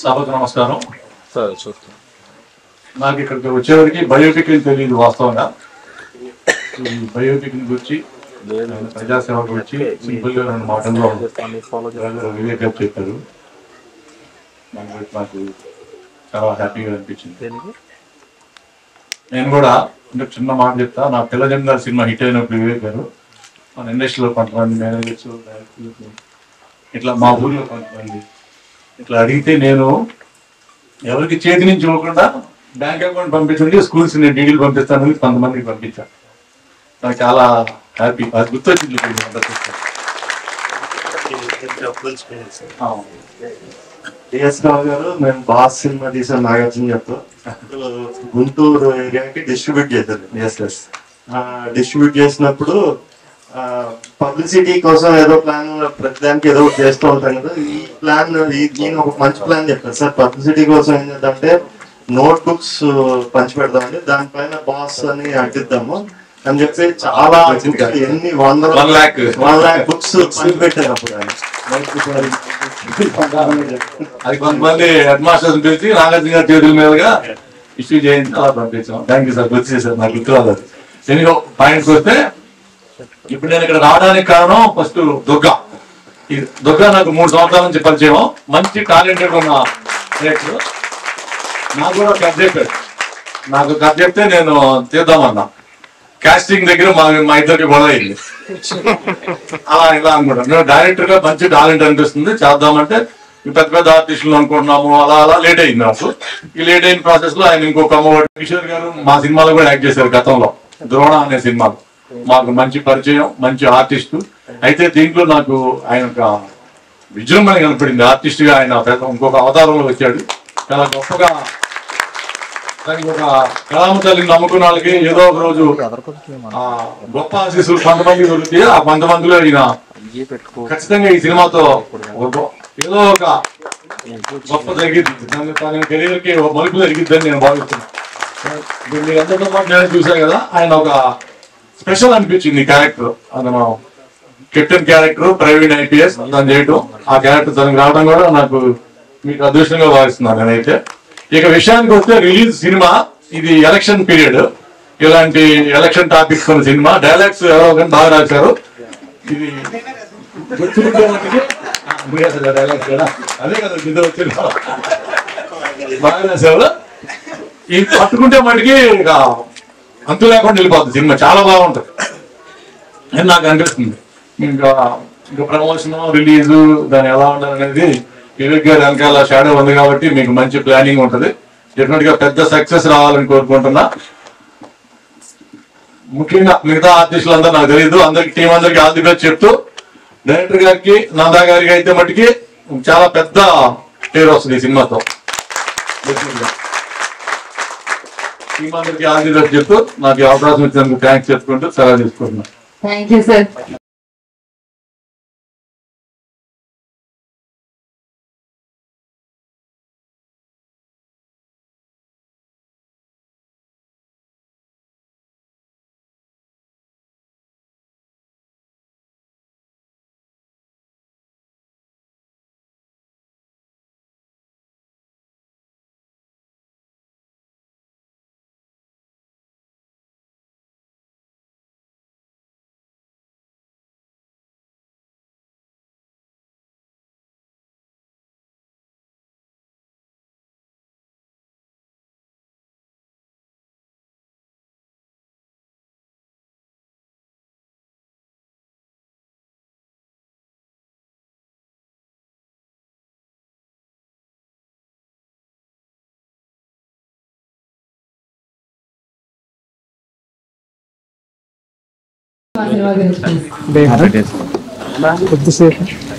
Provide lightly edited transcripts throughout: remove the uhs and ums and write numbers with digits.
సభకు నమస్కారం. నాకు ఇక్కడికి వచ్చేవరకు బయోపిక్ తెలియదు. వాస్తవంగా ఈ బయోపిక్ గురించి ప్రజాసేవ గురించి సింపుల్ గా 2 మాటల్లో వివేక్ గారు చెప్పారు. నాకు చాలా హ్యాపీగా అనిపించింది. నేను కూడా అంటే చిన్న మాట చెప్తా. నా పిల్లజంగా సినిమా హిట్ అయినప్పుడు వివేక్ గారు మన ఇండస్ట్రీలో కొంతమంది మేనేజర్స్ ఇట్లా మా ఊర్లో కొంతమంది ఇట్లా అడిగితే నేను ఎవరికి చేతి నుంచి ఇవ్వకుండా బ్యాంక్ అకౌంట్ పంపించండి, స్కూల్స్ నేను డీడీలు పంపిస్తానని కొంతమందికి పంపించాను. నాకు చాలా హ్యాపీ. అది గుర్తొచ్చింది. డిఎస్ రావు గారు మేము బాస్ సినిమా తీసాం నాగార్జున చెప్తూ గుంటూరు ఏరియాకి డిస్ట్రిబ్యూట్ చేశారు. డిఎస్ఎస్ డిస్ట్రిబ్యూట్ చేసినప్పుడు పబ్లిసిటీ కోసం ఏదో ప్లాన్ ప్రతిదానికి ఏదో ఒకటి చేస్తూ ఉంటాం కదా. ఈ ప్లాన్ నేను ఒక మంచి ప్లాన్ చెప్పాను సార్. పబ్లిసిటీ కోసం ఏం చేద్దామంటే నోట్ బుక్స్ పంచి పెడదామని, దానిపైన బాస్ అని అంటిద్దాము అని చెప్పి చాలా ఎన్ని 1 lakh బుక్స్ పంచి పెట్టారు. అప్పుడు అది కొంతమంది హెడ్ మాస్టర్స్ పిలిచి నాగార్జున గారి చేతుల మీదుగా ఇష్యూ చేయించి అలా పంపించాం. Thank you sir. గుర్తు చేశారు. నాకు గుర్తు రాలేదు. ఎనిమిదో పాయింట్స్ వస్తే ఇప్పుడు నేను ఇక్కడ రావడానికి కారణం ఫస్ట్ దుర్గా. ఈ దుర్గా నాకు 3 సంవత్సరాల నుంచి పరిచయం. మంచి టాలెంటెడ్ ఉన్న డైరెక్టర్. నాకు కూడా కథ చెప్పాడు. నాకు కథ చెప్తే నేను తీద్దామన్నా. కాస్టింగ్ దగ్గర మా ఇద్దరికి గొడవ అయింది. అలా ఇలా అనుకుంటా. నేను డైరెక్టర్ గా మంచి టాలెంట్ అనిపిస్తుంది, చేద్దామంటే పెద్ద పెద్ద ఆర్టిస్టులు అనుకుంటున్నాము. అలా అలా లేట్ అయింది నాకు. ఈ లేట్ అయిన ప్రాసెస్ లో ఆయన ఇంకొక కిషోర్ గారు మా సినిమాలో కూడా యాక్ట్ చేశారు గతంలో. ద్రోణ అనే సినిమాలో మాకు మంచి పరిచయం, మంచి ఆర్టిస్టు. అయితే దీంట్లో నాకు ఆయన ఒక విజృంభణ కనపడింది. ఆర్టిస్ట్ గా ఆయన ఇంకొక అవతారంలో వచ్చాడు. చాలా గొప్పగా దానికి ఒక కళామ తల్లిని నమ్ముకున్న వాళ్ళకి ఏదో ఒక రోజు గొప్ప ఆశీస్సులు కొంతమంది దొరుకుతాయి. ఆ కొంతమందిలో ఈయన ఖచ్చితంగా ఈ సినిమాతో ఏదో ఒక గొప్ప జరిగింది. తన కెరీర్ కి ఒక మలుపు జరిగిద్దని నేను భావిస్తున్నాను. మీరు అందరితో పాటు నేను చూసాను కదా, ఆయన ఒక స్పెషల్ అనిపించింది క్యారెక్టర్. అతను కెప్టెన్ క్యారెక్టర్, ప్రైవేట్ IPS తను చేయటం, ఆ క్యారెక్టర్ తనకు రావడం కూడా నాకు మీకు అదృష్టంగా భావిస్తున్నాను నేనైతే. ఇక విషయానికి వస్తే రిలీజ్ సినిమా ఇది ఎలక్షన్ పీరియడ్. ఇలాంటి ఎలక్షన్ టాపిక్స్ ఉన్న సినిమా. డైలాగ్స్ ఎవరో కానీ బాగా రాశారు. ఇది డైలాగ్స్ అదే కదా నిద్ర వచ్చింది బాగా రాశారు. ఇది పట్టుకుంటే మటుకి ఇక అంతు లేకుండా వెళ్ళిపోతుంది సినిమా. చాలా బాగుంటుంది అని నాకు అనిపిస్తుంది. ఇంకా ప్రమోషన్, రిలీజు దాని ఎలా ఉండాలనేది వివేక్ గారి వెనకాల షాడో ఉంది కాబట్టి మీకు మంచి ప్లానింగ్ ఉంటుంది. డెఫినెట్ గా పెద్ద సక్సెస్ రావాలని కోరుకుంటున్నా. ముఖ్యంగా మిగతా ఆర్టిస్టులందరూ నాకు తెలియదు. అందరికి టీం అందరికి ఆల్ ది బెస్ట్ చెప్తూ, డైరెక్టర్ గారికి, నందా గారికి అయితే మటుకి చాలా పెద్ద పేరు వస్తుంది ఈ సినిమాతో. టీం అందరికి ఆల్ ది బెస్ట్ చెప్తూ నాకు అవకాశం ఇచ్చినందుకు థ్యాంక్స్ చెప్పుకుంటూ సెలవు తీసుకుంటున్నాను. Thank you sir.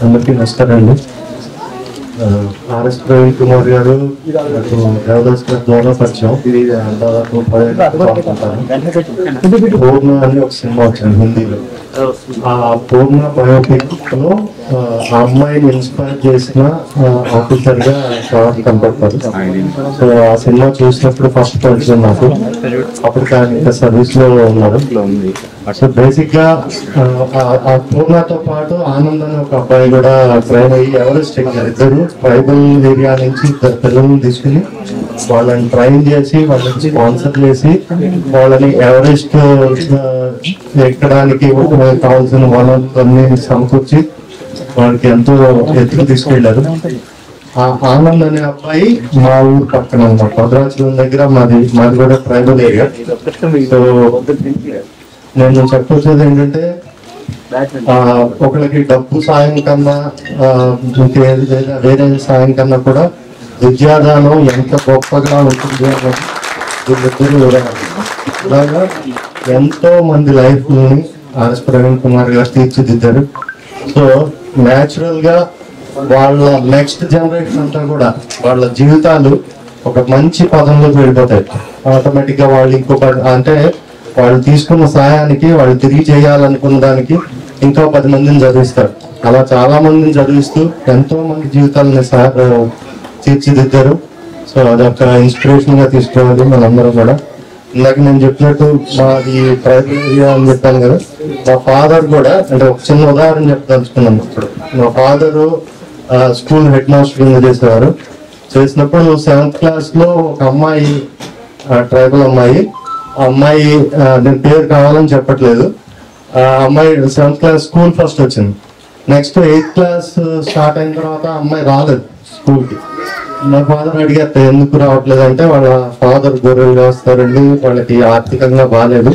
అందరికీ నమస్కారం అండి. RS ప్రవీణ్ కుమార్ గారు దేవదాస్ గారు ద్వారా పరిచయం. దాదాపు 10 అని ఒక సినిమా వచ్చింది హిందీలో. ఆ పూర్ణ బయోపిక్ లో ఆ అమ్మాయిని ఇన్స్పైర్ చేసిన ఆఫీసర్ గా షార్ట్ కనపడతారు. సో ఆ సినిమా చూసినప్పుడు ఫస్ట్ పరిచయం నాకు. అప్పుడు ఆయన సర్వీస్ లో ఉన్నారు. సో బేసిక్ గా ఆ పూర్ణతో పాటు ఆనంద్ అనే ఒక అబ్బాయి కూడా ట్రైన్ అయ్యి ఎవరెస్ట్ ఎక్కారు. ఇద్దరు ట్రైబల్ ఏరియా నుంచి ఇద్దరు పిల్లల్ని తీసుకుని వాళ్ళని ట్రైన్ చేసి వాళ్ళని స్పాన్సర్ చేసి వాళ్ళని ఎవరెస్ట్ ఎక్కడానికి కావాల్సిన వనరులన్నీ సమకూర్చి వాళ్ళకి ఎంతో ఎత్తుకు తీసుకెళ్లారు. ఆ ఆనంద్ అనే అబ్బాయి మా ఊరు పక్కన అన్నమాట, భద్రాచలం దగ్గర మాది కూడా ట్రైబల్ ఏరియా. సో నేను చెప్పొచ్చేది ఏంటంటే ఒకరికి డబ్బు సాయం కన్నా వేరే సాయం కన్నా కూడా విద్యాదానం ఎంత గొప్పగా ఉంటుంది అన్నది వీళ్ళిద్దరు అలాగా ఎంతో మంది లైఫ్ ని ప్రవీణ్ కుమార్ గారు తీర్చిదిద్దారు. సో న్యాచురల్ గా వాళ్ళ నెక్స్ట్ జనరేషన్ అంతా కూడా వాళ్ళ జీవితాలు ఒక మంచి పదంలోకి వెళ్ళిపోతాయి. ఆటోమేటిక్ గా వాళ్ళు ఇంకొక అంటే వాళ్ళు తీసుకున్న సహాయానికి వాళ్ళు తిరిగి చేయాలనుకున్న దానికి ఇంకా 10 మందిని చదివిస్తారు. అలా చాలా మందిని చదివిస్తూ ఎంతో మంది జీవితాలని తీర్చిదిద్దారు. సో అదొక ఇన్స్పిరేషన్ గా తీసుకోవాలి మనందరం కూడా. ఇందాక నేను చెప్పినట్టు మాది ట్రైబల్ ఏరియా అని చెప్పాను కదా, మా ఫాదర్ కూడా అంటే ఒక చిన్న ఉదాహరణ చెప్పదలుచుకున్నాను. ఇప్పుడు మా ఫాదరు స్కూల్ హెడ్ మాస్టర్ కింద చేసేవారు. చేసినప్పుడు 7th క్లాస్ లో ఒక అమ్మాయి ట్రైబల్ అమ్మాయి, ఆ అమ్మాయి నేను పేరు కావాలని చెప్పట్లేదు, ఆ అమ్మాయి 7th క్లాస్ స్కూల్ ఫస్ట్ వచ్చింది. నెక్స్ట్ 8th క్లాస్ స్టార్ట్ అయిన తర్వాత అమ్మాయి రాలేదు స్కూల్కి. నా ఫాదర్ అడిగారు ఎందుకు రావట్లేదు అంటే వాళ్ళ ఫాదర్ గొర్రెలు వస్తారండి, వాళ్ళకి ఆర్థికంగా బాగాలేదు,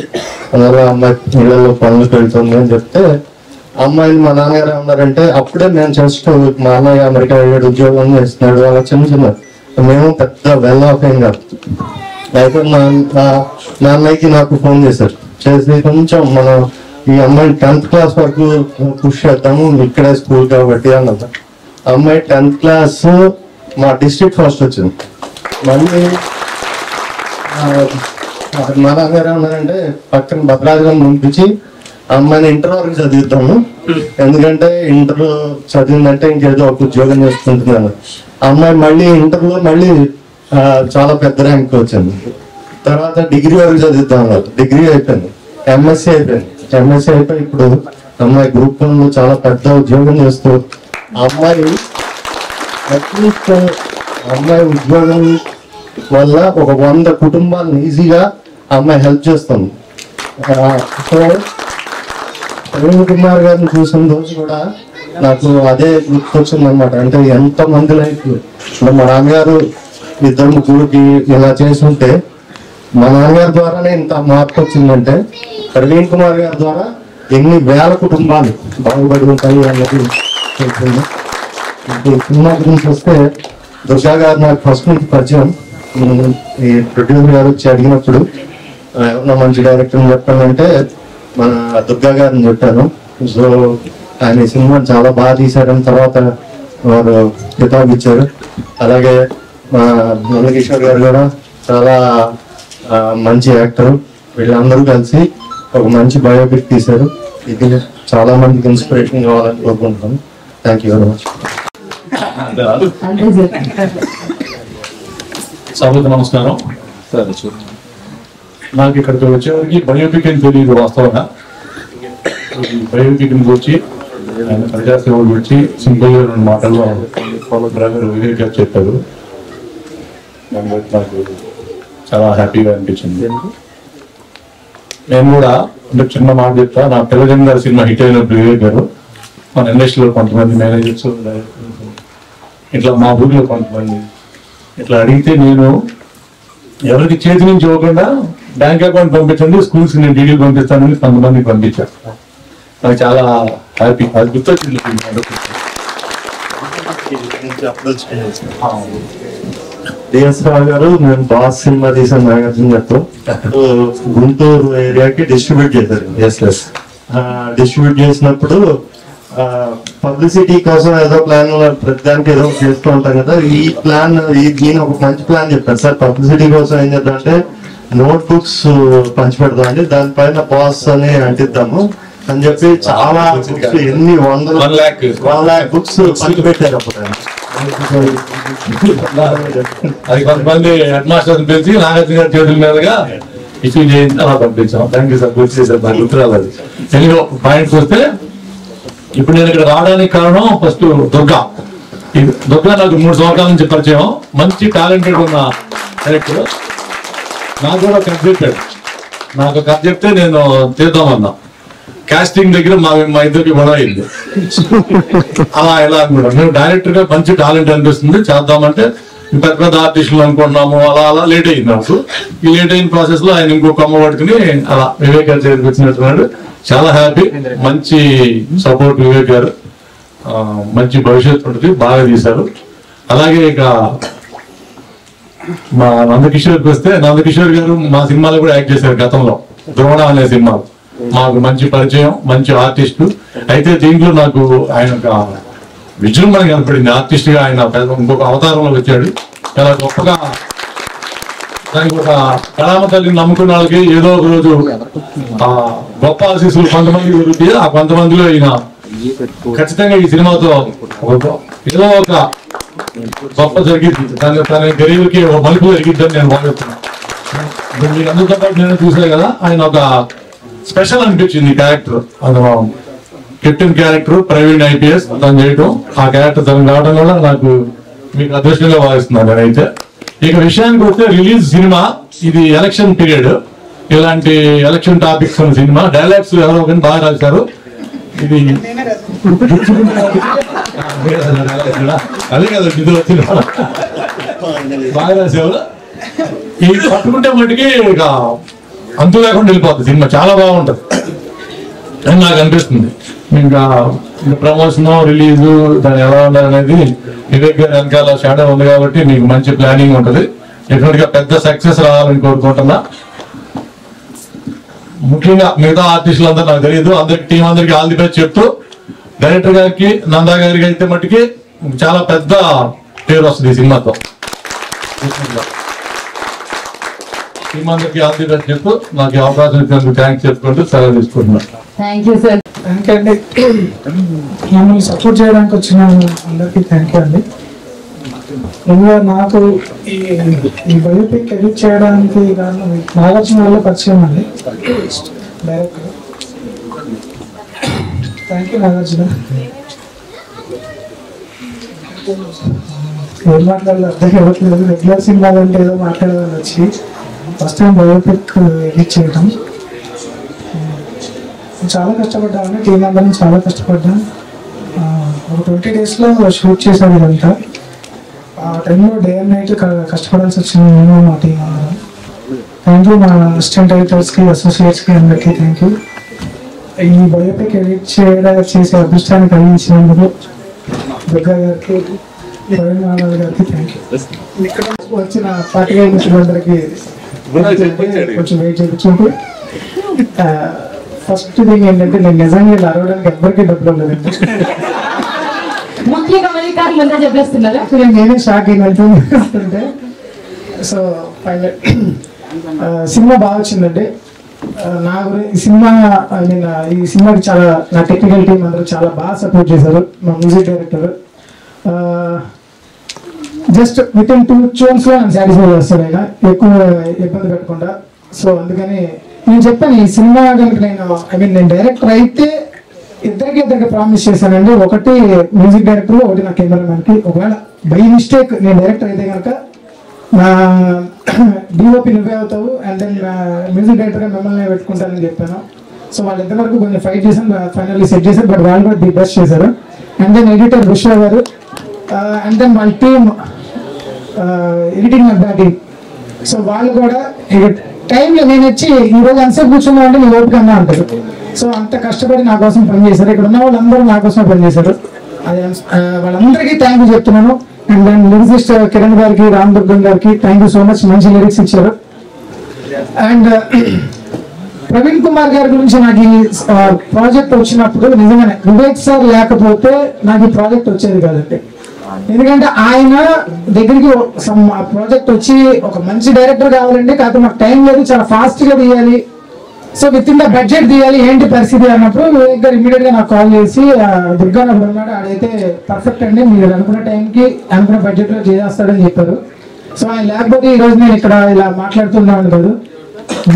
అందువల్ల అమ్మాయి ఇళ్లలో పనులకు వెళ్తుంది అని చెప్తే అమ్మాయిని మా నాన్నగారు ఏమన్నారంటే అప్పుడే మేము జస్ట్ మా అన్నయ్య అమెరికా వెళ్ళాడు, ఉద్యోగం చేస్తున్నాడు, అలా చిన్న మేము పెద్ద వెల్ ఆఫ్ ఏం కాదు. అయితే మా అన్నయ్యకి నాకు ఫోన్ చేశారు, చేసి కొంచెం మనం ఈ అమ్మాయి 10th క్లాస్ వరకు పుష్ చేద్దాము ఇక్కడే స్కూల్ కాబట్టి అన్నది. అమ్మాయి 10th క్లాస్ మా డిస్ట్రిక్ట్ ఫస్ట్ వచ్చింది. మళ్ళీ మా నాన్నగారు ఏమన్నారంటే పక్కన భద్రాచలం పంపించి అమ్మాయిని ఇంటర్ వరకు చదివిద్దాము, ఎందుకంటే ఇంటర్ చదివిందంటే ఇంకేదో ఒక ఉద్యోగం చేసుకుంటున్నాను. అమ్మాయి మళ్ళీ ఇంటర్లో మళ్ళీ చాలా పెద్ద ర్యాంక్ వచ్చింది. తర్వాత డిగ్రీ వరకు చదివిద్దాం అన్నారు, డిగ్రీ అయిపోయింది. ఎంఎస్సీ అయిపోయింది. ఎంఎస్సీ అయిపోయి ఇప్పుడు అమ్మాయి గ్రూప్ 1లో చాలా పెద్ద ఉద్యోగం చేస్తూ అమ్మాయి అట్లీస్ట్ అమ్మాయి ఉద్యోగం వల్ల ఒక 100 కుటుంబాలను ఈజీగా అమ్మాయి హెల్ప్ చేస్తుంది. సో ప్రవీణ్ కుమార్ గారిని చూసిన రోజు కూడా నాకు అదే గుర్తొచ్చింది అనమాట. అంటే ఎంత మంది లైఫ్ మా నాన్నగారు 2-3 ఇలా చేస్తుంటే మా నాన్నగారి ద్వారానే ఇంత మార్పు వచ్చిందంటే ప్రవీణ్ కుమార్ గారి ద్వారా ఎన్ని వేల కుటుంబాలు బాగుపడి ఉంటాయి అన్నది తెలిసింది. ఈ సినిమా గురించి వస్తే దుర్గా గారు నాకు ఫస్ట్ నుంచి పరిచయం. ఈ ప్రొడ్యూసర్ గారు వచ్చి అడిగినప్పుడు ఏమన్నా మంచి డైరెక్టర్ చెప్పానంటే మన దుర్గా గారిని చెప్పాను. సో ఆయన ఈ సినిమా చాలా బాగా తీశారని తర్వాత వారు కితాబ్ ఇచ్చారు. అలాగే మా నందకిషోర్ గారు కూడా చాలా మంచి యాక్టర్. వీళ్ళందరూ కలిసి ఒక మంచి బయోపిక్ తీశారు. ఇది చాలా మందికి ఇన్స్పిరేషన్ కావాలని కోరుకుంటున్నాను. Thank you very much. సభకు నమస్కారం. నాకు ఇక్కడికి వచ్చేవారికి బయోపిక్ అని తెలియదు వాస్తవంగా. బయోపిక్ గురించి ఆయన ప్రజాసేవ గురించి సింపుల్ గా 2 మాటల్లో బ్రదర్ వివేక్ గారు చెప్పారు. దాన్ని బట్టి నాకు చాలా హ్యాపీగా అనిపించింది. నేను కూడా అంటే చిన్న మాట చెప్తా, నా పిల్లజన్ గారి సినిమా హిట్ అయినప్పుడు వివేక్ గారు మన ఇండస్ట్రీలో కొంతమంది మేనేజర్స్ ఇట్లా మా ఊరిలో కొంతమంది ఇట్లా అడిగితే నేను ఎవరికి చేతి నుంచి ఇవ్వకుండా బ్యాంక్ అకౌంట్ పంపించండి, స్కూల్స్ నేను డీడీలు పంపిస్తానని కొంతమందికి పంపించాను. నాకు చాలా హ్యాపీ. అది గుర్తొచ్చింది. డిఎస్ రావు గారు మేము బాస్ సినిమా తీసిన నాగార్జున గారితో గుంటూరు ఏరియాకి డిస్ట్రిబ్యూట్ చేశారు. డిస్ట్రిబ్యూట్ చేసినప్పుడు పబ్లిసిటీ కోసం ఏదో ప్లాన్ ప్రతిదానికి ఏదో చేస్తూ ఉంటాం కదా. ఈ ప్లాన్ నేను ఒక మంచి ప్లాన్ చెప్పాను సార్. పబ్లిసిటీ కోసం ఏం చేద్దాం అంటే నోట్ బుక్స్ పంచిపెడదాం అండి, దానిపైన బాస్ అని అంటిద్దాము, అని చెప్పి చాలా బుక్స్ ఎన్ని 1 lakh బుక్స్ పంచిపెట్టారు అప్పుడు. అది కొంతమంది హెడ్ మాస్టర్ పిలిచి నాగార్జున గారి చేతుల మీదుగా ఇష్యూ చేయించి అలా పంపించాం. థ్యాంక్ యూ సార్, గుర్తు చేశారు, నాకు గుర్తు రాలేదు. తెలుగు పాయింట్స్ వస్తే ఇప్పుడు నేను ఇక్కడ రావడానికి కారణం ఫస్ట్ దుర్గా. దుర్గా నాకు 3 సంవత్సరాల నుంచి పరిచయం. మంచి టాలెంటెడ్ ఉన్న డైరెక్టర్. నాకు కూడా కథ చెప్పాడు. నాకు కథ చెప్తే నేను చేద్దామన్నా. కాస్టింగ్ దగ్గర మా ఇద్దరికి గొడవ అయింది. అలా ఎలా అనుకుంటాం, మేము డైరెక్టర్ గా మంచి టాలెంట్ అనిపిస్తుంది చేద్దామంటే పెద్ద పెద్ద ఆర్టిస్టులు అనుకుంటున్నాము. అలా అలా లేట్ అయింది నాకు. ఈ లేట్ అయిన ప్రాసెస్ లో ఆయన ఇంకో కొమ్మ పట్టుకుని అలా వివేక్ గారు చేతికి వచ్చినట్టున్నాడు. చాలా హ్యాపీ. మంచి సపోర్ట్ వివేక్ గారు. మంచి భవిష్యత్తు ఉంటుంది. బాగా తీశారు. అలాగే ఇక మా నందకిషోర్కి వస్తే, నందకిషోర్ గారు మా సినిమాలో కూడా యాక్ట్ చేశారు గతంలో. ద్రోణ అనే సినిమా మాకు మంచి పరిచయం, మంచి ఆర్టిస్టు. అయితే దీంట్లో నాకు ఆయన ఒక విజృంభణ కనపడింది. ఆర్టిస్ట్ గా ఆయన ఇంకొక అవతారంలో వచ్చాడు. చాలా గొప్పగా దానికి ఒక కళామ తల్లిని నమ్ముకున్న వాళ్ళకి ఏదో ఒక రోజు ఆ గొప్ప ఆశీస్సులు కొంతమంది దొరుకుతాయి. ఆ కొంతమందిలో ఈయన ఖచ్చితంగా ఈ సినిమాతో ఏదో ఒక గొప్ప జరిగింది. తన గరీబుకి ఒక మలుపు జరిగిద్దని నేను భావిస్తున్నాను. మీరు అందరితో పాటు నేను చూసాను కదా, ఆయన ఒక స్పెషల్ అనిపించింది క్యారెక్టర్. అందులో కెప్టెన్ క్యారెక్టర్ ప్రవీణ్ IPS తను చేయటం, ఆ క్యారెక్టర్ తను కావడం కూడా నాకు మీకు అదృష్టంగా భావిస్తున్నాను నేనైతే. ఇక విషయానికి వస్తే రిలీజ్ సినిమా ఇది ఎలక్షన్ పీరియడ్. ఇలాంటి ఎలక్షన్ టాపిక్స్ ఉన్న సినిమా. డైలాగ్స్ ఎవరో కానీ బాగా రాశారు. ఇది అదే కదా ఇది వచ్చిన బాగా రాశారు. ఇది పట్టుకుంటే మటుకి ఇక అంతు లేకుండా వెళ్ళిపోతుంది సినిమా. చాలా బాగుంటుంది అని నాకు అనిపిస్తుంది. ఇంకా ప్రమోషన్ రిలీజ్ దాని ఎలా ఉండాలి అనేది వివేక్ గారి వెనకాల షాడో ఉంది కాబట్టి మీకు మంచి ప్లానింగ్ ఉంటుంది. డెఫినెట్ గా పెద్ద సక్సెస్ రావాలని కోరుకుంటున్నా. ముఖ్యంగా మిగతా ఆర్టిస్టులందరూ నాకు తెలియదు. అందరికి టీం అందరికి ఆల్ ది బెస్ట్ చెప్తూ, డైరెక్టర్ గారికి నందా గారికి అయితే మట్టుకి చాలా పెద్ద పేరు వస్తుంది ఈ సినిమాతో. టీం అందరికి ఆల్ ది బెస్ట్ చెప్తూ నాకు అవకాశం ఇచ్చినందుకు థ్యాంక్స్ చెప్పుకుంటూ సెలవు తీసుకుంటున్నాను. Thank you sir. Thank you అండి. మమ్మల్ని సపోర్ట్ చేయడానికి వచ్చిన అందరికీ థ్యాంక్ యూ అండి. ఇంకా నాకు ఈ బయోపిక్ ఎడిట్ చేయడానికి కారణం నాగార్జున వల్ల పరిచయం అండి, డైరెక్టర్. Thank you Nagarjuna. ఏం మాట్లాడాలి అర్థం కావట్లేదు. రెగ్యులర్ సినిమా అంటే ఏదో మాట్లాడేదాన్ని వచ్చి ఫస్ట్ టైం బయోపిక్ ఎడిట్ చేయడం చాలా కష్టపడ్డాను. టీం అందరం చాలా కష్టపడ్డాం. ఒక 20 daysలో షూట్ చేశాను ఇదంతా. ఆ టైంలో డే అండ్ నైట్ కష్టపడాల్సి వచ్చింది నేను, మా టీం అందరం. థ్యాంక్ యూ మా అసిస్టెంట్ ఎడిటర్స్కి, అసోసియేట్స్కి అందరికీ థ్యాంక్ యూ. ఈ బయోపిక్ ఎడిట్ చేసే అదృష్టాన్ని కలిగించినందుకు దుర్గా గారికి, ప్రవీణ్ మాధవ్ గారికి థ్యాంక్ యూ. ఇక్కడ వచ్చిన పార్టీగా మిత్రులందరికీ కొంచెం వెయిట్ చేయించుకుంటూ, ఫస్ట్ థింగ్ ఏంటంటే నేను నిజంగా ఇలా అరవడానికి ఎవరికి డబ్బులు ఉండదండి. నేనే షాక్ అయినట్టుంటే. సో సినిమా బాగా వచ్చిందండి. నా గురించి ఈ సినిమాకి చాలా నా టెక్నికల్ టీం అందరూ చాలా బాగా సపోర్ట్ చేశారు. మా music director just with in 2 tunes లో నన్ను సాటిస్ఫై చేస్తాడు ఆయన, ఎక్కువ ఇబ్బంది పెట్టకుండా. సో అందుకని నేను చెప్పాను ఈ సినిమా కనుక నేను డైరెక్టర్ అయితే ఇద్దరికి ప్రామిస్ చేశానండి. ఒకటి మ్యూజిక్ డైరెక్టర్, ఒకటి నా కెమెరామెన్ కి. ఒకవేళ బై మిస్టేక్ నేను డైరెక్టర్ అయితే కనుక నా DOP నువ్వే అవుతావు, అండ్ దెన్ మ్యూజిక్ డైరెక్టర్గా మిమ్మల్ని పెట్టుకుంటానని చెప్పాను. సో వాళ్ళిద్దరి వరకు కొంచెం ఫైట్ చేశాను, ఫైనల్లీ సెట్ చేశారు. బట్ వాళ్ళు కూడా ది బెస్ట్ చేశారు. అండ్ దెన్ ఎడిటర్ విశ్వ గారు, అండ్ దెన్ వాళ్ళ team editing and batting. So వాళ్ళు కూడా టైంలో నేను వచ్చి ఈరోజు ఎంతసేపు కూర్చున్నా అంటే నీ ఓపిక అన్నా అంటారు. సో అంత కష్టపడి నా కోసం పనిచేశారు. ఇక్కడ ఉన్న వాళ్ళందరూ నా కోసమే పనిచేశారు. అది వాళ్ళందరికీ థ్యాంక్ యూ చెప్తున్నాను. అండ్ దెన్ లిరిసిస్ట్ కిరణ్ గారికి, రామ్ దుర్గం గారికి థ్యాంక్ యూ సో మచ్. మంచి లిరిక్స్ ఇచ్చారు. అండ్ ప్రవీణ్ కుమార్ గారి గురించి నాకు ఈ ప్రాజెక్ట్ వచ్చినప్పుడు నిజంగానే వివేక్ సార్ లేకపోతే నాకు ఈ ప్రాజెక్ట్ వచ్చేది కాదండి. ఎందుకంటే ఆయన దగ్గరికి ప్రాజెక్ట్ వచ్చి ఒక మంచి డైరెక్టర్ కావాలండి, కాకపోతే మాకు టైం లేదు, చాలా ఫాస్ట్ గా తీయాలి, so with in the budget తీయాలి ఏంటి పరిస్థితి అన్నప్పుడు వివేక్ గారు ఇమీడియట్ గా నాకు కాల్ చేసి దుర్గా నగర్ ఉన్నాడు, ఆడైతే పర్ఫెక్ట్ అండి, మీరు అనుకున్న టైంకి అనుకున్న బడ్జెట్ లో చేస్తాడని చెప్పారు. సో ఆయన లేకపోతే ఈ రోజు నేను ఇక్కడ ఇలా మాట్లాడుతున్నాను కాదు.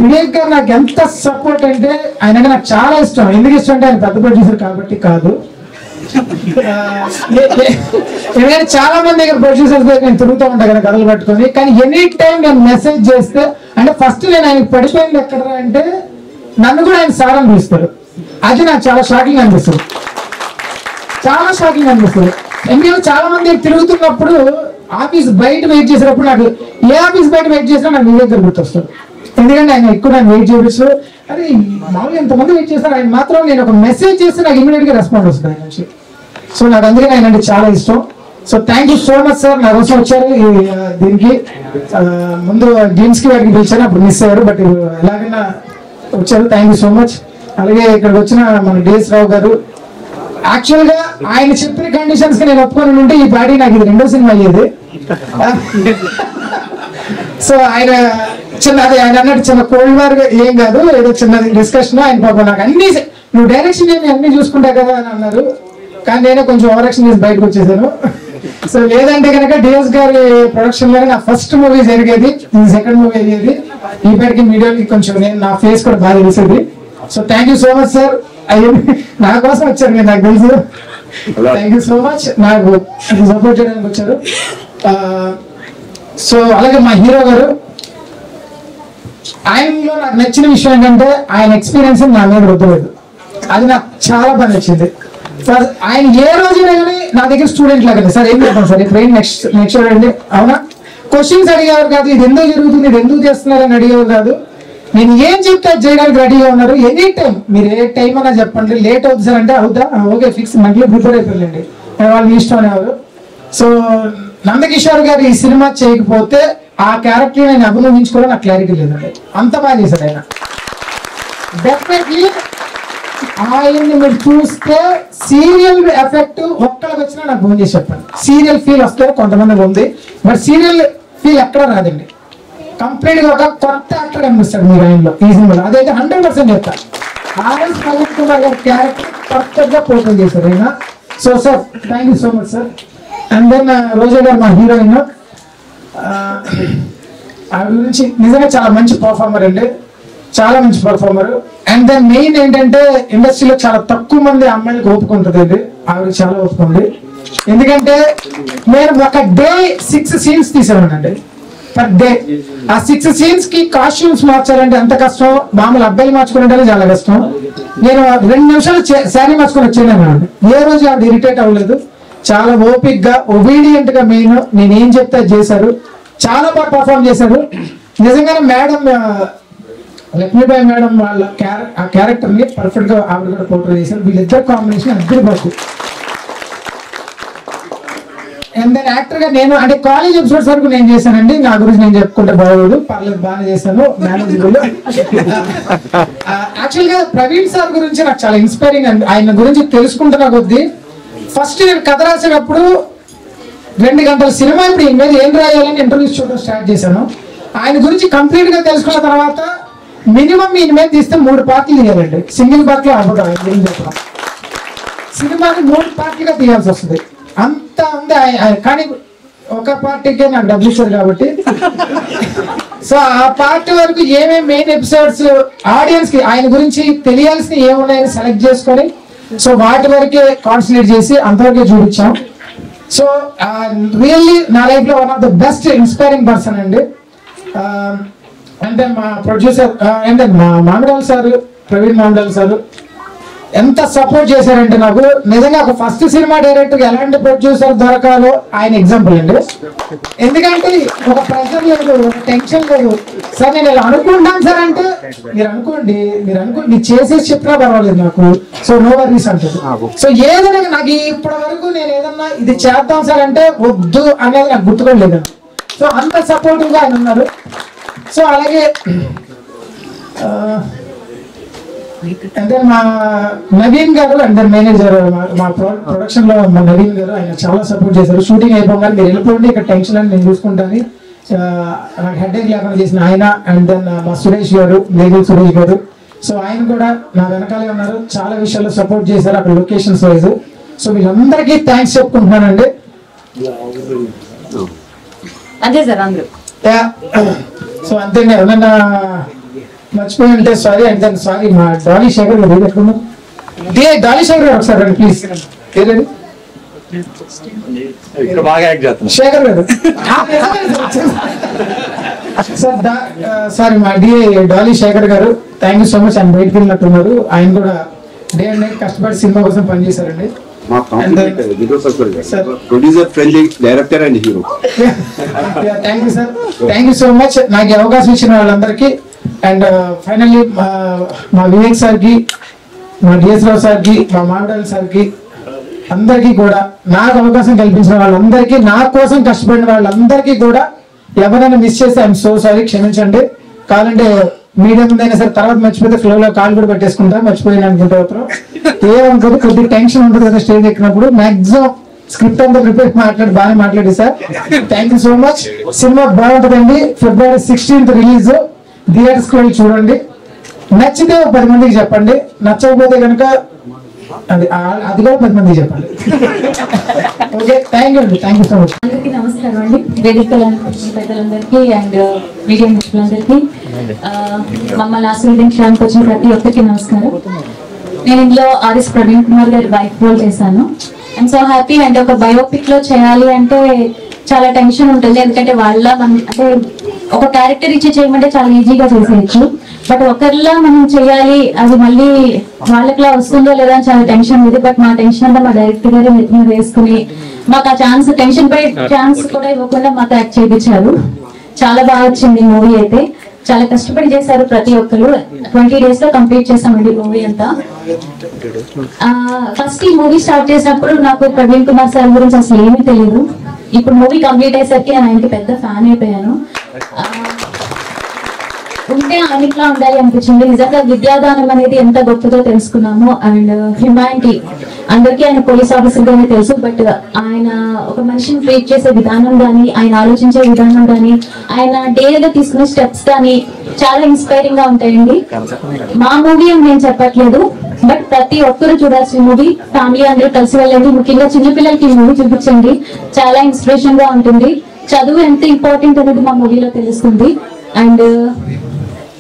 వివేక్ గారు నాకు ఎంత సపోర్ట్ అంటే ఆయన నాకు చాలా ఇష్టం. ఎందుకు ఇష్టం అంటే ఆయన పెద్ద ప్రొడ్యూసర్ కాబట్టి కాదు, నేను చాలా మంది దగ్గర ప్రొడ్యూసర్స్ దగ్గర నేను తిరుగుతూ ఉంటాను కదా కథలు పట్టుకొని, కానీ ఎనీ టైం నేను మెసేజ్ చేస్తే అంటే ఫస్ట్ నేను ఆయనకి పడిపోయింది ఎక్కడ అంటే నన్ను కూడా ఆయన సార్ అని పిలుస్తారు. అది నాకు చాలా షాకింగ్ అనిపిస్తుంది, చాలా షాకింగ్ అనిపిస్తుంది. ఎందుకంటే చాలా మంది తిరుగుతున్నప్పుడు ఆఫీస్ బయట వెయిట్ చేసినప్పుడు నాకు ఏ ఆఫీస్ బయట వెయిట్ చేసినా నాకు వివేక్ గారు గుర్తొస్తారు. ఎందుకంటే ఆయన ఎక్కువ నాకు వెయిట్ చేపిస్తూ అది మామూలుగా ఎంతమంది వెయిట్ చేస్తారు, ఆయన మాత్రం నేను ఒక మెసేజ్ చేస్తే నాకు ఇమీడియట్ గా రెస్పాండ్ వస్తుంది ఆయన నుంచి. సో నాకు అందుకని ఆయన అంటే చాలా ఇష్టం. So thank you so much sir, నా కోసం వచ్చారు దీనికి. ముందు గేమ్స్ కి వాటికి పిలిచాను, అప్పుడు మిస్ అయ్యారు, బట్ ఎలాగైనా వచ్చారు. Thank you so much. అలాగే ఇక్కడికి వచ్చిన మన డిఎస్ రావు గారు, యాక్చువల్ గా ఆయన చెప్పిన కండిషన్స్ కి నేను ఒప్పుకొని ఉంటే ఈ పార్టీ నాకు ఇది 2వ సినిమా అయ్యేది. సో ఆయన చిన్న అది ఆయన అన్నట్టు చిన్న కోల్డ్ వార్ ఏం కాదు, ఏదో చిన్న డిస్కషన్. ఆయన పాపం నాకు అన్ని నువ్వు డైరెక్షన్ ఏమి అన్ని చూసుకుంటా కదా అని అన్నారు, కానీ నేనే కొంచెం ఓవరాక్షన్ చేసి బయటకు వచ్చేసాను. సో లేదంటే కనుక డిఎస్ గారి ప్రొడక్షన్ లోనే నా ఫస్ట్ మూవీ జరిగేది, ఇది సెకండ్ మూవీ అయ్యేది. ఈ పాటికి మీడియాకి కొంచెం నేను నా ఫేస్ కూడా బాగా తెలిసేది. So thank you so much sir, నా కోసం వచ్చారు మీరు నాకు తెలుసు. థ్యాంక్ యూ సో మచ్ నాకు సపోర్ట్ చేయడానికి వచ్చారు. సో అలాగే మా హీరో గారు, ఆయనలో నాకు నచ్చిన విషయం ఏంటంటే ఆయన ఎక్స్పీరియన్స్ నా మీద రుద్దలేదు, అది నాకు చాలా బాగా నచ్చింది. ఆయన ఏ రోజైనా కానీ నా దగ్గర స్టూడెంట్ లాగా సార్ ఏం చెప్తాను సార్ ఇప్పుడు నెక్స్ట్ చూడండి అవునా క్వశ్చన్స్ అడిగేవారు కాదు, ఇది ఎందుకు జరుగుతుంది, ఇది ఎందుకు చేస్తున్నారని అడిగేవారు కాదు. నేను ఏం చెప్తే చేయడానికి రెడీగా ఉన్నారు. ఎనీ టైం మీరు ఏ టైం అన్నా చెప్పండి, లేట్ అవుతుంది సార్ అంటే అవుతా ఓకే ఫిక్స్ మంత్లీ ప్రిపేర్ అయిపోయిందండి, వాళ్ళు ఇష్టం అనేవారు. సో నందకిషోర్ గారు ఈ సినిమా చేయకపోతే ఆ క్యారెక్టర్ నేను అభినందించుకోవడం నాకు క్లారిటీ లేదండి, అంత బాగా చేశారు ఆయన. డెఫినెట్లీ ఆయన్ని మీరు చూస్తే సీరియల్ ఎఫెక్ట్ ఒక్కరికి వచ్చినా నాకు ఫోన్ చేసి చెప్పండి. సీరియల్ ఫీల్ వస్తే కొంతమందికి ఉంది, బట్ సీరియల్ ఫీల్ ఎక్కడ రాదండి. కంప్లీట్ గా ఒక కొత్త యాక్టర్ కనిపిస్తాడు మీరు ఆయనలో ఈ సినిమాలో, అదైతే 100% చెప్తాను. ఆర్ఎస్ ప్రవీణ్ కుమార్ గారి క్యారెక్టర్ పర్ఫెక్ట్ గా పోర్ట్రే చేశారు ఆయన. So sir thank you so much sir. And then రోజా గారు మా హీరోయిన్, ఆవిడ గురించి నిజంగా చాలా మంచి పర్ఫార్మర్ అండి, చాలా మంచి పర్ఫార్మర్. అండ్ దెన్ మెయిన్ ఏంటంటే ఇండస్ట్రీలో చాలా తక్కువ మంది అమ్మాయిలకు ఓపుకుంటుంది అండి, ఆవిడ చాలా ఓపుకుంది. ఎందుకంటే నేను ఒక డే 6 scenes తీసానండి పర్ డే. ఆ 6 scenes కి కాస్ట్యూమ్స్ మార్చాలంటే ఎంత కష్టం, మామూలు అబ్బాయిలు మార్చుకుంటే చాలా కష్టం. నేను 2 నిమిషాలు శారీ మార్చుకొని వచ్చాను, ఏ రోజు ఆవిడ ఇరిటేట్ అవ్వలేదు. చాలా ఓపిక్ గా ఒబీడియంట్ గా మెయిన్ నేను ఏం చెప్తే చేశారు, చాలా బాగా పర్ఫార్మ్ చేశారు. నిజంగానే మేడం లక్ష్మీబాయి మేడం వాళ్ళ ఆ క్యారెక్టర్ ని పర్ఫెక్ట్ గా ఆవిడ కూడా పోర్ట్రే చేశారు. వీళ్ళిద్దరు కాంబినేషన్ అద్దరు బాగు. అండ్ దెన్ యాక్టర్ గా నేను అంటే కాలేజ్ ఎపిసోడ్స్ వరకు నేను చేశానండి, నా గురించి నేను చెప్పుకుంటే బాగోదు, పర్లేదు బాగా చేశాను, మేనేజబుల్. యాక్చువల్ గా ప్రవీణ్ సార్ గురించి నాకు చాలా ఇన్స్పైరింగ్ అండి, ఆయన గురించి తెలుసుకుంటున్నా కొద్దీ. ఫస్ట్ నేను కథ రాసేటప్పుడు 2 గంటల సినిమా ఇప్పుడు ఈయన మీద ఏం రాయాలని ఇంటర్వ్యూస్ చూడడం స్టార్ట్ చేశాను. ఆయన గురించి కంప్లీట్ గా తెలుసుకున్న తర్వాత మినిమం ఈయన మీద తీస్తే 3 పార్ట్లు తీయాలండి, సింగిల్ పార్ట్లో అవ్వడం ఏం చెప్పడం. సినిమాని 3 పార్ట్లుగా తీయాల్సి వస్తుంది, అంత ఉంది. కానీ ఒక పార్టీకే నాకు డబ్బులు ఇచ్చారు కాబట్టి సో ఆ పార్టీ వరకు ఏమేమి మెయిన్ ఎపిసోడ్స్ ఆడియన్స్ కి ఆయన గురించి తెలియాల్సిన ఏమున్నాయని సెలెక్ట్ చేసుకొని సో వాటి వరకే కాన్సన్ట్రేట్ చేసి అంతవరకే చూపించాం. సో రియల్లీ నా లైఫ్ లో one of the best inspiring person అండి. అంటే మా ప్రొడ్యూసర్ అంటే మా మామిడాల్ సార్, ప్రవీణ్ మామిడాల్ సార్ ఎంత సపోర్ట్ చేశారంటే నాకు నిజంగా ఒక ఫస్ట్ సినిమా డైరెక్టర్ ఎలాంటి ప్రొడ్యూసర్ దొరకాలో ఆయన ఎగ్జాంపుల్ అండి. ఎందుకంటే ఒక ప్రెషర్ లేదు, ఒక టెన్షన్ లేదు. సార్ నేను ఇలా అనుకుంటాను సార్ అంటే మీరు అనుకోండి మీరు చేసేసి చెప్పినా పర్వాలేదు నాకు, సో నో వరీస్ అంటారు. సో ఏదైనా నాకు ఇప్పటి వరకు నేను ఏదన్నా ఇది చేద్దాం సార్ అంటే వద్దు అనేది నాకు గుర్తుకోలేదు. సో అంత సపోర్టివ్ గా ఆయన ఉన్నారు. సో అలాగే అంటే మా నవీన్ గారు అంటే మేనేజర్ మా ప్రొడక్షన్ లో మా నవీన్ గారు ఆయన చాలా సపోర్ట్ చేశారు. షూటింగ్ అయిపోగానే మీరు వెళ్ళిపోండి, ఇక్కడ టెన్షన్ అని నేను చూసుకుంటాను, నాకు హెడ్ ఏక్ లేకుండా చేసిన ఆయన. అండ్ దెన్ మా సురేష్ గారు, మేఘల్ సురేష్ గారు సో ఆయన కూడా నా వెనకాలే ఉన్నారు, చాలా విషయాల్లో సపోర్ట్ చేశారు అక్కడ లొకేషన్స్ వైజ్. సో వీళ్ళందరికీ థ్యాంక్స్ చెప్పుకుంటున్నానండి. అంతే సార్ అందరూ. సో అంతే, ఏమన్నా మర్చిపోయి ఉంటే సారీ. అంటే సారీ, మా డాలీ శేఖర్ గారు పెట్టుకున్నాం. డాలీ శేఖర్ గారు ఒకసారి రండి ప్లీజ్. ఏదండి శేఖర్ గారు సార్, సారీ మా డాలీ శేఖర్ గారు, థ్యాంక్ యూ సో మచ్. ఆయన బయటకు వెళ్ళినట్టున్నారు. ఆయన కూడా డే అండ్ నైట్ కష్టపడి సినిమా కోసం పనిచేశారండి. Producer friendly director and hero. Thank you sir, thank you so much నాకు అవకాశం ఇచ్చిన వాళ్ళందరికీ. అండ్ ఫైనల్లీ మా వివేక్ సార్కి, మా డిఎస్ రావు సార్కి, మా మామిడాల్ సార్కి, అందరికీ కూడా నాకు అవకాశం కల్పించిన వాళ్ళందరికీ, నా కోసం కష్టపడిన వాళ్ళందరికీ కూడా ఎవరైనా మిస్ చేస్తే ఐఎమ్ సో సారీ, క్షమించండి. కావాలంటే మీడియా ముందైనా సరే తర్వాత మర్చిపోతే ఫ్లోలో కాల్ కూడా పెట్టేసుకుంటా, మర్చిపోయిన అనుకుంటా. ఏమనుకోదు, కొద్దిగా టెన్షన్ ఉంటుంది కదా స్టేజ్ ఎక్కినప్పుడు. మాక్సిమం స్క్రిప్ట్ అంతా ప్రిపేర్ బాగానే మాట్లాడి sir. Thank you so much. Cinema బాగుంటుందండి. February 16th release. థియేటర్స్కి వెళ్ళి చూడండి. నచ్చితే 10 మందికి చెప్పండి, నచ్చకపోతే కనుక అది కూడా 10 మందికి చెప్పండి. ఓకే, థ్యాంక్ యూ అండి, థ్యాంక్ యూ సో మచ్. అందరికీ నమస్కారం అండి, వేదిక పెద్దలందరికీ అండ్ మీడియా మిత్రులందరికీ, మమ్మల్ని ఆశీర్వదించడానికి వచ్చిన ప్రతి ఒక్కరికి నమస్కారం. నేను ఇందులో ఆర్ఎస్ ప్రవీణ్ కుమార్ గారి వైఫ్ రోల్ చేశాను. I'm so happy. అండ్ ఒక బయోపిక్ లో చేయాలి అంటే చాలా టెన్షన్ ఉంటుంది, ఎందుకంటే అంటే ఒక క్యారెక్టర్ ఇచ్చి చేయమంటే చాలా ఈజీగా చేసేయచ్చు. బట్ ఒకరిలా మనం చేయాలి, అది మళ్ళీ వాళ్ళకిలా వస్తుందో లేదా అని చాలా టెన్షన్ ఉంది. బట్ మా టెన్షన్ అంతా మా డైరెక్టర్ గారు నెత్తిన వేసుకుని మాకు ఆ ఛాన్స్, టెన్షన్ పై ఛాన్స్ కూడా ఇవ్వకుండా మాకు యాక్ట్ చేయించారు. చాలా బాగా వచ్చింది మూవీ అయితే. చాలా కష్టపడి చేశారు ప్రతి ఒక్కరు. 20 days లో కంప్లీట్ చేసామండి మూవీ అంతా. ఫస్ట్ ఈ మూవీ స్టార్ట్ చేసినప్పుడు నాకు ప్రవీణ్ కుమార్ సార్ గురించి అసలు ఏమీ తెలియదు. ఇప్పుడు మూవీ కంప్లీట్ అయ్యేసరికి నేను ఆయనకి పెద్ద ఫ్యాన్ అయిపోయాను. ఉంటే ఆయనలా ఉండాలి అనిపించింది. నిజంగా విద్యాదానం అనేది ఎంత గొప్పదో తెలుసుకున్నాము. అండ్ హ్యుమానిటీ, అందరికీ ఆయన పోలీస్ ఆఫీసర్ గానే తెలుసు, బట్ ఆయన ఒక మనిషిని ట్రీట్ చేసే విధానం కానీ, ఆయన ఆలోచించే విధానం కానీ, ఆయన డేలో తీసుకునే స్టెప్స్ కానీ చాలా ఇన్స్పైరింగ్ గా ఉంటాయండి. మా మూవీ అని నేను చెప్పట్లేదు, బట్ ప్రతి ఒక్కరు చూడాల్సిన మూవీ. ఫ్యామిలీ అందరూ కలిసి వెళ్ళండి. ముఖ్యంగా చిన్నపిల్లలకి ఈ మూవీ చూపించండి, చాలా ఇన్స్పిరేషన్ గా ఉంటుంది. చదువు ఎంత ఇంపార్టెంట్ అనేది మా మూవీలో తెలుస్తుంది. అండ్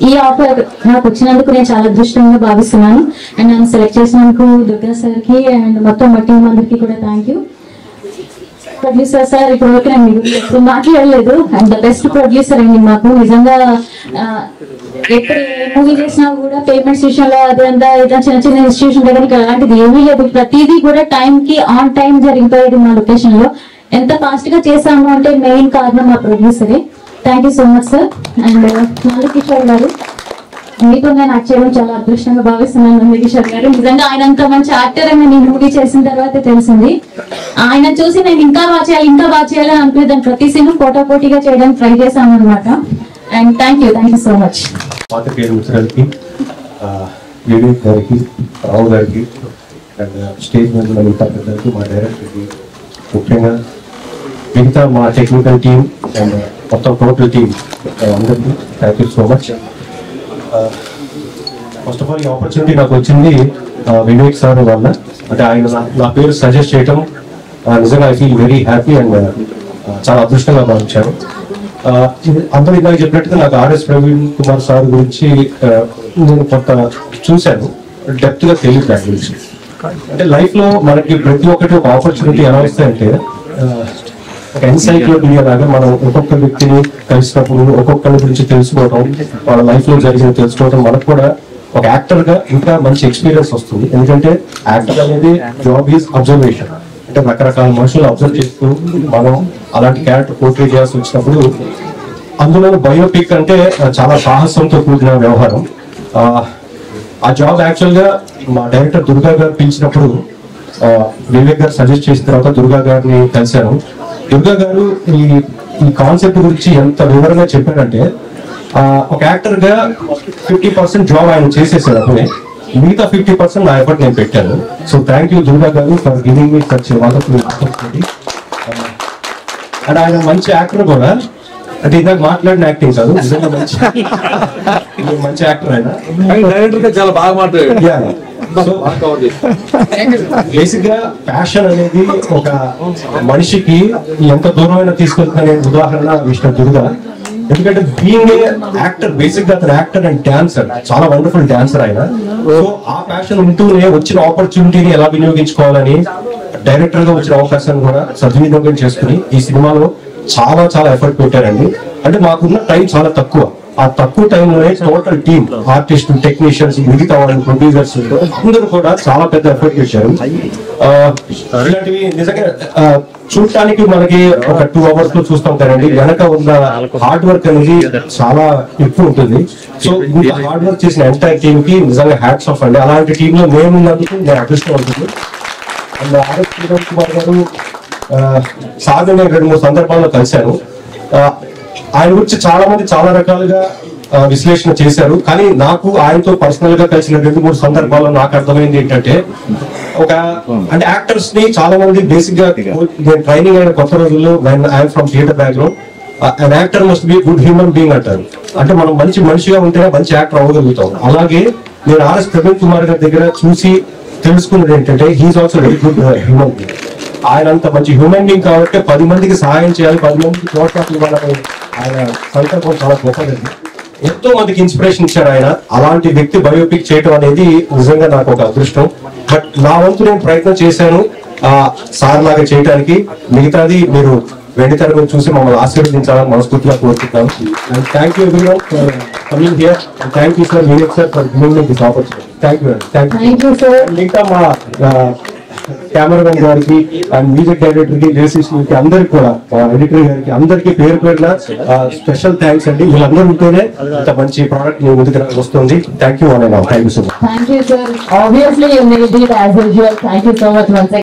ఈ ఆఫర్ నాకు వచ్చినందుకు నేను చాలా అదృష్టంగా భావిస్తున్నాను. అండ్ నన్ను సెలెక్ట్ చేసినందుకు దుర్గా సార్కి అండ్ మొత్తం మా టీం అందరికీ కూడా థ్యాంక్ యూ. ప్రొడ్యూసర్ సార్ ఇప్పుడు వరకు నేను ఎప్పుడు మాట్లాడలేదు. అండ్ ద బెస్ట్ ప్రొడ్యూసర్ అండి మాకు. నిజంగా ఎప్పుడు మూవీ చేసినా కూడా పేమెంట్స్ విషయంలో అదంతా ఏదైనా చిన్న చిన్న ఇన్స్టిట్యూషన్ దగ్గరికి అలాంటిది ఏమీ లేదు. ప్రతిదీ కూడా టైం కి ఆన్ టైం జరిగిపోయేది మా లొకేషన్ లో. ఎంత ఫాస్ట్ గా చేసాము అంటే మెయిన్ కారణం మా ప్రొడ్యూసరే. Thank you so much sir. And Nandakishore గారు, మీతో నేను యాక్ట్ చేయడం చాలా అదృష్టంగా భావిస్తున్నాను. నందకిషోర్ గారు నిజంగా ఆయన అంత మంచి యాక్టర్ అని నేను మూవీ చేసిన తర్వాత తెలిసింది. ఆయన చూసి నేను ఇంకా బాగా చేయాలి అనుకునే దాని ప్రతి సీన్ పోటాపోటీగా చేయడానికి ట్రై చేశాను అనమాట. And thank you so much. పాత్రికేయుల మిత్రులకి, వివేక్ గారికి, రావు గారికి అండ్ స్టేజ్ మీద ఉన్న మిగతా పెద్దలకి, మా డైరెక్టర్కి, ముఖ్యంగా మిగతా మా టెక్నికల్ టీమ్ అండ్ మొత్తం టోటల్ టీమ్ అందరికీ thank you so much. First of all ఈ ఆపర్చునిటీ నాకు వచ్చింది వివేక్ సార్ వల్ల. అంటే ఆయన నా పేరు సజెస్ట్ చేయటం నిజంగా I feel very happy and చాలా అదృష్టంగా భావించాను. అందరూ ఇందాక చెప్పినట్టుగా నాకు ఆర్ఎస్ ప్రవీణ్ కుమార్ సార్ గురించి నేను కొంత చూశాను, డెప్త్ గా తెలియదు దాని గురించి. అంటే లైఫ్ లో మనకి ప్రతి ఒక్కటి ఒక ఆపర్చునిటీ ఎలా వస్తాయంటే ఒక ఎన్సైక్లోపీడియా లాగా మనం ఒక్కొక్క వ్యక్తిని కలిసినప్పుడు ఒక్కొక్కరి గురించి తెలుసుకోవడం, వాళ్ళ లైఫ్ లో జరిగింది తెలుసుకోవడం, మనకు కూడా ఒక యాక్టర్ గా ఇంకా మంచి ఎక్స్పీరియన్స్ వస్తుంది. ఎందుకంటే యాక్టర్ అనేది జాబ్ ఈజ్ అబ్జర్వేషన్. అంటే రకరకాల మనుషులు అబ్జర్వ్ చేస్తూ మనం అలాంటి క్యారెక్టర్ పోర్ట్రే చేయాల్సి వచ్చినప్పుడు, అందులో బయోపిక్ అంటే చాలా సాహసంతో కూడిన వ్యవహారం. ఆ జాబ్ యాక్చువల్ గా మా డైరెక్టర్ దుర్గా గారు పిలిచినప్పుడు వివేక్ గారు సజెస్ట్ చేసిన తర్వాత దుర్గా గారిని కలిశాను. దుర్గా గారు ఈ కాన్సెప్ట్ గురించి ఎంత వివరంగా చెప్పారంటే, ఒక యాక్టర్ గా 50% జాబ్ ఆయన చేసేసారు అప్పుడే, మిగతా 50% నా ఎఫర్ట్ నేను పెట్టాను. సో థ్యాంక్ యూ దుర్గా గారు for giving me such wonderful opportunity. And ఆయన మంచి యాక్టర్ కూడా. అంటే ఇందాక మాట్లాడిన యాక్టింగ్ కాదు, నిజంగా మంచి యాక్టర్ ఆయన. డైరెక్టర్ చాలా బాగా మాట్లాడాడు. బేసిక్ గా ప్యాషన్ అనేది ఒక మనిషికి ఎంత దూరమైనా తీసుకెళ్తున్న ఉదాహరణ విష్ణు దుర్గా. ఎందుకంటే బీయింగ్ ఏ యాక్టర్, బేసిక్ గా అతను యాక్టర్ అండ్ డాన్సర్, చాలా వండర్ఫుల్ డాన్సర్ ఆయన. సో ఆ ప్యాషన్ ఉంటూనే వచ్చిన ఆపర్చునిటీని ఎలా వినియోగించుకోవాలని డైరెక్టర్ గా వచ్చిన అవకాశాన్ని కూడా సద్వినియోగం చేసుకుని ఈ సినిమాలో చాలా చాలా ఎఫర్ట్ పెట్టారండి. అంటే మాకున్న టైం చాలా తక్కువ, ఆ తక్కువ టైంలోనే టోటల్ టీమ్, ఆర్టిస్ట్, టెక్నీషియన్స్, మిగతా వాళ్ళు, ప్రొడ్యూసర్స్ అందరూ కూడా చాలా పెద్ద ఎఫర్ట్ పెట్టారు. ఇలాంటివి నిజంగా చూడటానికి మనకి ఒక 2 hours లో చూస్తాం కదండి, వెనక ఉన్న హార్డ్ వర్క్ అనేది చాలా ఎక్కువ ఉంటుంది. సో ఇంత హార్డ్ వర్క్ చేసిన ఎంటైర్ టీమ్ కి నిజంగా హ్యాట్స్ ఆఫ్ అండి. అలాంటి టీమ్ లో మేము ఉన్నందుకు నేను అదృష్టం ఉంటుంది. అండ్ ఆర్ఎస్ శ్రీరామ్ కుమార్ గారు సార్ నేను 2-3 సందర్భాల్లో కలిశాను. ఆయన గురించి చాలా మంది చాలా రకాలుగా విశ్లేషణ చేశారు. కానీ నాకు ఆయనతో పర్సనల్ గా కలిసిన 2-3 సందర్భాల్లో నాకు అర్థమైంది ఏంటంటే, ఒక అంటే యాక్టర్స్ ని చాలా మంది బేసిక్ గా నేను ట్రైనింగ్ అయిన కొత్త రోజుల్లో, I'm from theatre background, an actor must be a good human being అంటారు. అంటే మనం మంచి మనిషిగా ఉంటేనే మంచి యాక్టర్ అవ్వగలుగుతాం. అలాగే నేను ఆర్ఎస్ ప్రవీణ్ కుమార్ గారి దగ్గర చూసి తెలుసుకున్నది ఏంటంటే, he is also very good human being. ఆయన అంత మంచి హ్యూమన్ బీయింగ్ కాబట్టి 10 మందికి సహాయం చేయాలి, 10 మందికి ప్రోత్సాహం ఇవ్వాలని ఆయన సంకల్పం చాలా గొప్పదండి. ఎంతో మందికి ఇన్స్పిరేషన్ ఇచ్చారు ఆయన. అలాంటి వ్యక్తి బయోపిక్ చేయడం అనేది నిజంగా నాకు ఒక అదృష్టం. బట్ నా వంతు నేను ప్రయత్నం చేశాను సార్ లాగా చేయడానికి. మిగతాది మీరు వెండితెర మీద చూసి మమ్మల్ని ఆశీర్వదించాలని మనస్ఫూర్తిగా కోరుకుంటున్నాను. And thank you everyone for coming here. And thank you sir, Vineeth sir, for giving me this opportunity. Thank you. Thank you sir. ఇంకా మా కెమెరామెన్ గారికి అండ్ మ్యూజిక్ డైరెక్టర్ కి, లిరిసిస్ట్ అందరికి కూడా, ఎడిటర్ గారికి, అందరికి పేరు పేరున స్పెషల్ థ్యాంక్స్ అండి. వీళ్ళందరూ ఉంటేనే ఇంత మంచి ప్రోడక్ట్ మీ ముందుకు వస్తుంది. Thank you. Thank you so much. Thank you, sir. Obviously, you made it as usual. Thank you so much once again.